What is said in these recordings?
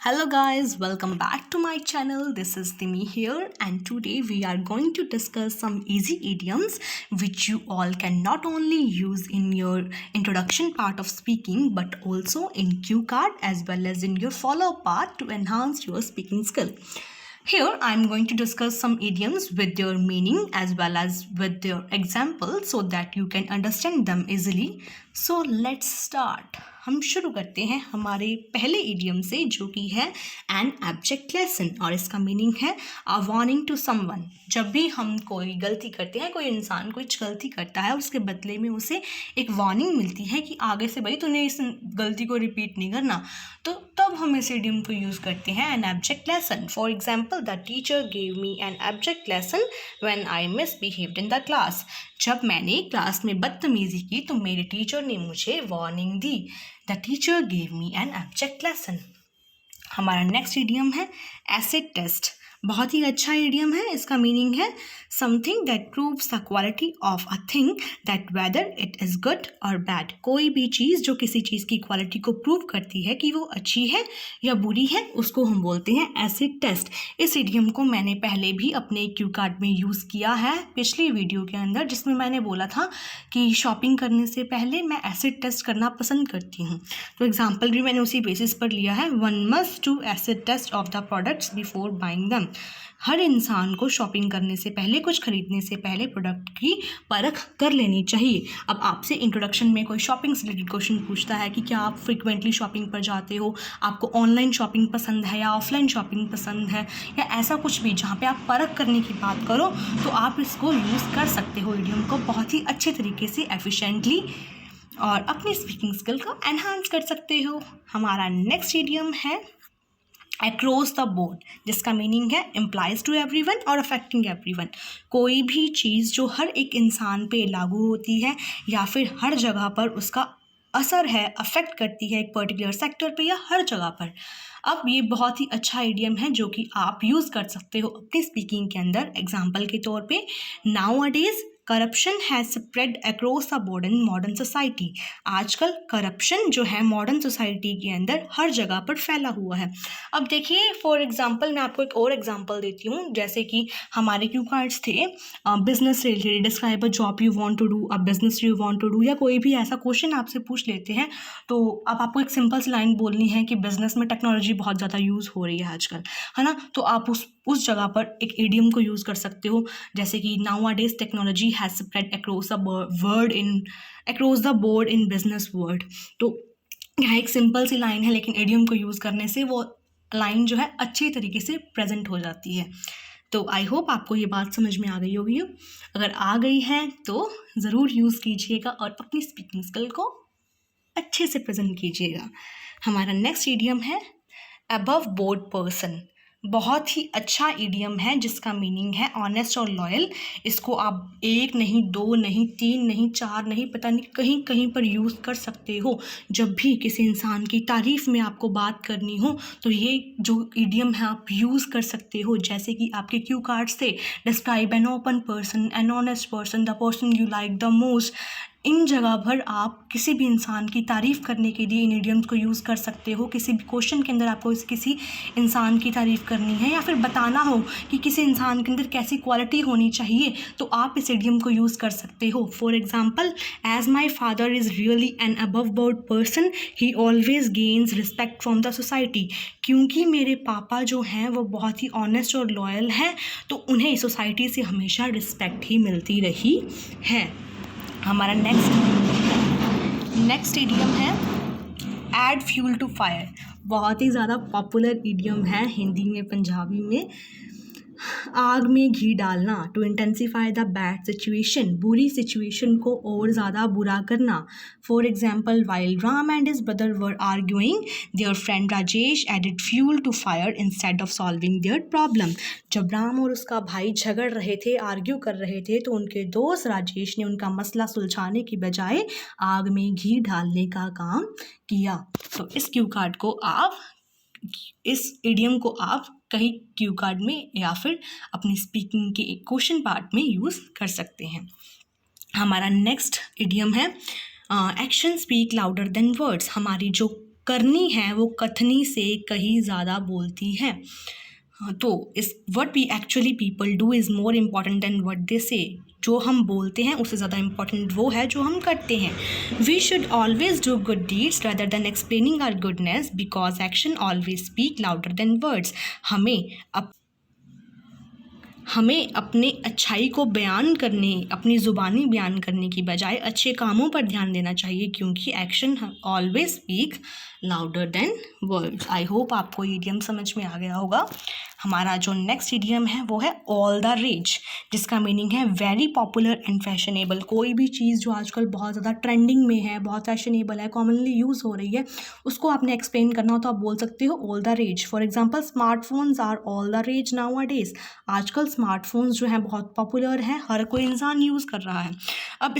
Hello guys, welcome back to my channel. This is Timi here and today we are going to discuss some easy idioms which you all can not only use in your introduction part of speaking but also in cue card as well as in your follow-up part to enhance your speaking skill. Here I am going to discuss some idioms with their meaning as well as with their examples so that you can understand them easily. So let's start. हम शुरू करते हैं हमारे पहले idiom से जो कि है एन एब्जेक्ट लेसन और इसका मीनिंग है अ वार्निंग टू समवन। जब भी हम कोई गलती करते हैं, कोई इंसान कुछ गलती करता है, उसके बदले में उसे एक वार्निंग मिलती है कि आगे से भाई तूने इस गलती को रिपीट नहीं करना, तो तब हम इस इडियम को यूज़ करते हैं an object lesson. For example, the teacher gave me an object lesson when I misbehaved in the class. जब मैंने क्लास में बदतमीज़ी की तो मेरे टीचर ने मुझे वार्निंग दी। The teacher gave me an object lesson. हमारा नेक्स्ट इडियम है एसिड टेस्ट। बहुत ही अच्छा इडियम है। इसका मीनिंग है something that proves the quality of a thing that whether it is good और बैड। कोई भी चीज़ जो किसी चीज़ की क्वालिटी को प्रूव करती है कि वो अच्छी है या बुरी है, उसको हम बोलते हैं एसिड टेस्ट। इस इडियम को मैंने पहले भी अपने क्यू कार्ड में यूज़ किया है पिछली वीडियो के अंदर, जिसमें मैंने बोला था कि शॉपिंग करने से पहले मैं एसिड टेस्ट करना पसंद करती हूँ। तो एग्जाम्पल भी मैंने उसी बेसिस पर लिया है। One must do acid test of the products before buying them. हर इंसान को शॉपिंग करने से पहले, कुछ खरीदने से पहले प्रोडक्ट की परख कर लेनी चाहिए। अब आपसे इंट्रोडक्शन में कोई शॉपिंग से रिलेटेड क्वेश्चन पूछता है कि क्या आप फ्रिक्वेंटली शॉपिंग पर जाते हो, आपको ऑनलाइन शॉपिंग पसंद है या ऑफलाइन शॉपिंग पसंद है, या ऐसा कुछ भी जहाँ पे आप परख करने की बात करो, तो आप इसको यूज़ कर सकते हो इडियम को बहुत ही अच्छे तरीके से, एफिशिएंटली, और अपनी स्पीकिंग स्किल को एनहांस कर सकते हो। हमारा नेक्स्ट इडियम है अक्रॉस द बोर्ड, जिसका मीनिंग है इम्प्लाइज टू एवरीवन और अफेक्टिंग एवरीवन। कोई भी चीज़ जो हर एक इंसान पे लागू होती है या फिर हर जगह पर उसका असर है, अफेक्ट करती है एक पर्टिकुलर सेक्टर पे या हर जगह पर। अब ये बहुत ही अच्छा आइडियम है जो कि आप यूज़ कर सकते हो अपनी स्पीकिंग के अंदर। एग्जाम्पल के तौर पे, now a days corruption has spread across the board in modern society. आजकल करप्शन जो है मॉडर्न सोसाइटी के अंदर हर जगह पर फैला हुआ है। अब देखिए, फॉर एग्जांपल मैं आपको एक और एग्जांपल देती हूँ। जैसे कि हमारे क्यू कार्ड्स थे business related, describe a job you want to do, a business you want to do, या कोई भी ऐसा क्वेश्चन आपसे पूछ लेते हैं तो अब आपको एक सिंपल सी लाइन बोलनी है कि बिजनेस में टेक्नोलॉजी बहुत ज़्यादा यूज़ हो रही है आजकल, है ना। तो आप उस जगह पर एक इडियम को यूज़ कर सकते हो, जैसे कि now a days technology has spread across the board in business world. तो यहाँ एक सिंपल सी लाइन है, लेकिन इडियम को यूज़ करने से वो लाइन जो है अच्छी तरीके से प्रेजेंट हो जाती है। तो आई होप आपको ये बात समझ में आ गई होगी। अगर आ गई है तो ज़रूर यूज़ कीजिएगा और अपनी स्पीकिंग स्किल को अच्छे से प्रेजेंट कीजिएगा। हमारा नेक्स्ट इडियम है अबव बोर्ड पर्सन। बहुत ही अच्छा इडियम है जिसका मीनिंग है ऑनेस्ट और लॉयल। इसको आप एक नहीं, दो नहीं, तीन नहीं, चार नहीं, पता नहीं कहीं कहीं पर यूज़ कर सकते हो। जब भी किसी इंसान की तारीफ़ में आपको बात करनी हो तो ये जो इडियम है आप यूज़ कर सकते हो। जैसे कि आपके क्यू कार्ड्स थे, describe an open person, an honest person, the person you like the most. इन जगह पर आप किसी भी इंसान की तारीफ़ करने के लिए इन इडियम्स को यूज़ कर सकते हो। किसी भी क्वेश्चन के अंदर आपको किसी इंसान की तारीफ़ करनी है या फिर बताना हो कि किसी इंसान के अंदर कैसी क्वालिटी होनी चाहिए, तो आप इस इडियम को यूज़ कर सकते हो। For example, as my father is really an above board person, he always gains respect from the society. क्योंकि मेरे पापा जो हैं वो बहुत ही ऑनेस्ट और लॉयल हैं, तो उन्हें सोसाइटी से हमेशा रिस्पेक्ट ही मिलती रही है। हमारा नेक्स्ट इडियम है ऐड फ्यूल टू फायर। बहुत ही ज़्यादा पॉपुलर इडियम है हिंदी में, पंजाबी में। आग में घी डालना, to intensify the bad situation, बुरी सिचुएशन को और ज़्यादा बुरा करना। For example, while Ram and his brother were arguing, their friend Rajesh added fuel to fire instead of solving their problem. जब राम और उसका भाई झगड़ रहे थे, आर्ग्यू कर रहे थे, तो उनके दोस्त राजेश ने उनका मसला सुलझाने की बजाय आग में घी डालने का काम किया। तो इस क्यू कार्ड को आप, इस इडियम को आप कहीं क्यू कार्ड में या फिर अपनी स्पीकिंग के क्वेश्चन पार्ट में यूज़ कर सकते हैं। हमारा नेक्स्ट इडियम है action speak louder than words. हमारी जो करनी है वो कथनी से कहीं ज़्यादा बोलती है। तो इस what we actually people do is more important than what they say. जो हम बोलते हैं उससे ज़्यादा इम्पॉर्टेंट वो है जो हम करते हैं। We should always do good deeds rather than explaining our goodness because action always speak louder than words. हमें अपने अच्छाई को बयान करने, अपनी ज़ुबानी बयान करने की बजाय अच्छे कामों पर ध्यान देना चाहिए, क्योंकि action always speak louder than words. I hope आपको ईडियम समझ में आ गया होगा। हमारा जो नेक्स्ट ईडियम है वो है ऑल द रेज, जिसका मीनिंग है वेरी पॉपुलर एंड फैशनेबल। कोई भी चीज़ जो आजकल बहुत ज़्यादा ट्रेंडिंग में है, बहुत फैशनेबल है, कॉमनली यूज़ हो रही है, उसको आपने एक्सप्लेन करना हो तो आप बोल सकते हो all the rage. For example smartphones are all the rage nowadays. आजकल स्मार्टफोन्स जो हैं बहुत पॉपुलर हैं, हर कोई इंसान यूज़ कर रहा है। अब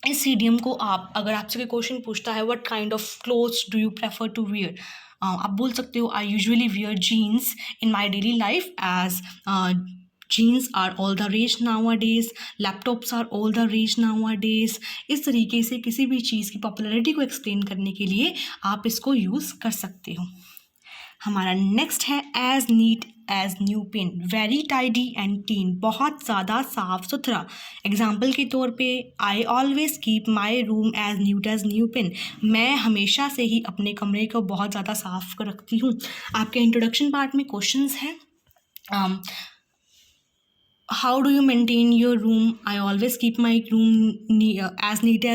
इस ईडियम को आप, अगर आपसे कोई क्वेश्चन पूछता है what kind of clothes do you prefer to wear, आप बोल सकते हो I usually wear jeans in my daily life as jeans are all the rage nowadays, laptops are all the rage nowadays. इस तरीके से किसी भी चीज़ की पॉपुलैरिटी को एक्सप्लेन करने के लिए आप इसको यूज़ कर सकते हो। हमारा नेक्स्ट है as neat as new pen, very tidy and clean, बहुत ज़्यादा साफ़ सुथरा। एग्जाम्पल के तौर पे I always keep my room as neat as new pen, मैं हमेशा से ही अपने कमरे को बहुत ज़्यादा साफ रखती हूँ। आपके इंट्रोडक्शन पार्ट में क्वेश्चंस हैं, how do you maintain your room, I always keep my room as neat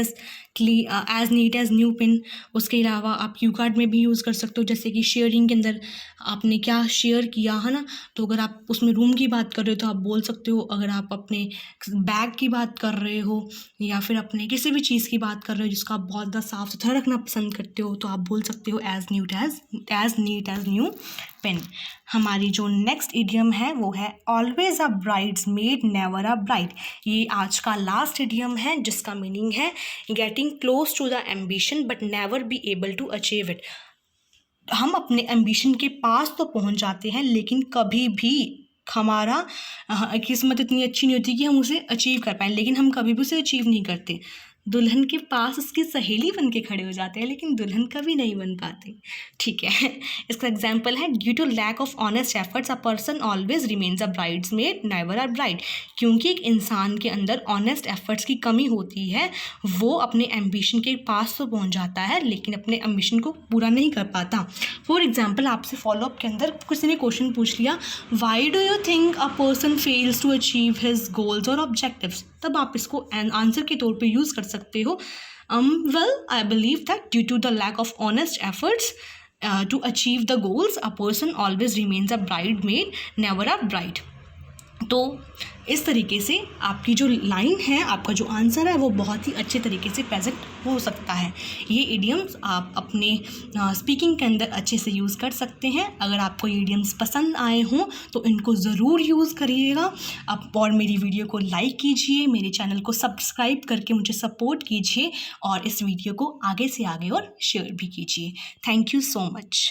as new pin. उसके अलावा आप क्यू कार्ड में भी यूज़ कर सकते हो, जैसे कि शेयरिंग के अंदर आपने क्या शेयर किया है ना, तो अगर आप उसमें रूम की बात कर रहे हो तो आप बोल सकते हो। अगर आप अपने बैग की बात कर रहे हो या फिर अपने किसी भी चीज़ की बात कर रहे हो जिसको आप बहुत ज़्यादा साफ़ सुथरा रखना पसंद करते हो, तो आप बोल सकते हो as neat as new pen. हमारी जो नेक्स्ट इडियम है वो है always a bridesmaid never a bride. ये आज का लास्ट इडियम है, जिसका मीनिंग है getting close to the ambition but never be able to achieve it. हम अपने एम्बिशन के पास तो पहुंच जाते हैं, लेकिन कभी भी हमारा किस्मत इतनी अच्छी नहीं होती कि हम उसे अचीव कर पाएँ, लेकिन हम कभी भी उसे अचीव नहीं करते। दुल्हन के पास उसकी सहेली बन के खड़े हो जाते हैं, लेकिन दुल्हन कभी नहीं बन पाते। ठीक है, इसका एग्जाम्पल है due to lack of honest efforts a person always remains a bridesmaid never a bride. क्योंकि एक इंसान के अंदर ऑनेस्ट एफर्ट्स की कमी होती है, वो अपने एम्बिशन के पास तो पहुंच जाता है लेकिन अपने एम्बिशन को पूरा नहीं कर पाता। फॉर एग्जाम्पल, आपसे फॉलोअप के अंदर किसी ने क्वेश्चन पूछ लिया, why do you think a person fails to achieve his goals और ऑब्जेक्टिव्स, तब आप इसको आंसर के तौर पे यूज़ कर सकते हो। Well, I believe that due to the lack of honest efforts to achieve the goals a person always remains a bridesmaid never a bride. तो इस तरीके से आपकी जो लाइन है, आपका जो आंसर है, वो बहुत ही अच्छे तरीके से प्रेजेंट हो सकता है। ये इडियम्स आप अपने स्पीकिंग के अंदर अच्छे से यूज़ कर सकते हैं। अगर आपको ये इडियम्स पसंद आए हों तो इनको ज़रूर यूज़ करिएगा आप, और मेरी वीडियो को लाइक कीजिए, मेरे चैनल को सब्सक्राइब करके मुझे सपोर्ट कीजिए और इस वीडियो को आगे से आगे और शेयर भी कीजिए। Thank you so much.